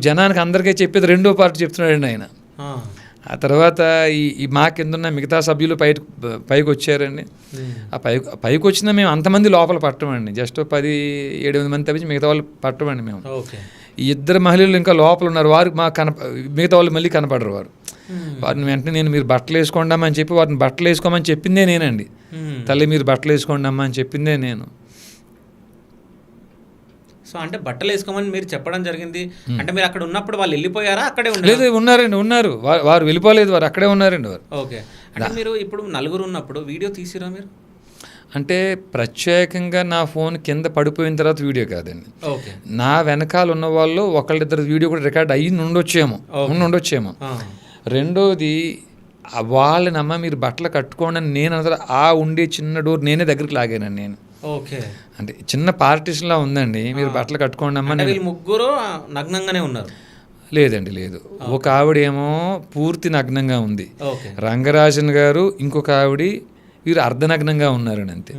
జనానికి అందరికీ చెప్పేది రెండో పార్ట్ చెప్తున్నాడండి ఆయన. ఆ తర్వాత ఈ మా కింద ఉన్న మిగతా సభ్యులు పైకి వచ్చారండి. ఆ పైకి వచ్చినా మేము అంతమంది లోపల పట్టమండి, జస్ట్ 10-8 మంది తప్పించి మిగతా వాళ్ళు పట్టమండి మేము. ఈ 2 మహిళలు ఇంకా లోపల ఉన్నారు, వారు మిగతా వాళ్ళు మళ్ళీ కనపడరు. వారిని వెంటనే నేను మీరు బట్టలు వేసుకోండమ్మా అని చెప్పి వారిని బట్టలు వేసుకోమని చెప్పిందే నేనండి. తల్లి మీరు బట్టలు వేసుకోండమ్మా అని చెప్పిందే నేను. సో అంటే బట్టలు వేసుకోమని మీరు చెప్పడం జరిగింది. అంటే మీరు అక్కడ ఉన్నప్పుడు వాళ్ళు వెళ్ళిపోయారా, అక్కడే లేదు ఉన్నారండి, ఉన్నారు. వారు వెళ్ళిపోలేదు, వారు అక్కడే ఉన్నారండి వారు. ఓకే. అంటే మీరు ఇప్పుడు నలుగురు ఉన్నప్పుడు వీడియో తీసిరా మీరు? అంటే ప్రత్యేకంగా నా ఫోన్ కింద పడిపోయిన తర్వాత వీడియో కాదండి, నా వెనకాల ఉన్న వాళ్ళు ఒకళ్ళిద్దరు వీడియో కూడా రికార్డ్ అయ్యి ఉండొచ్చేమో. రెండోది వాళ్ళనమ్మ మీరు బట్టలు కట్టుకోండి అని నేను ఆ ఉండే చిన్న డోర్ నేనే దగ్గరికి లాగానండి నేను. ఓకే. అంటే చిన్న పార్టీషన్లా ఉందండి, మీరు బట్టలు కట్టుకోండి అమ్మ. ముగ్గురు నగ్నంగానే ఉన్నారు? లేదండి, లేదు. ఒక ఆవిడేమో పూర్తి నగ్నంగా ఉంది, రంగరాజన్ గారు, ఇంకొక ఆవిడ వీరు అర్ధనగ్నంగా ఉన్నారని అంతే.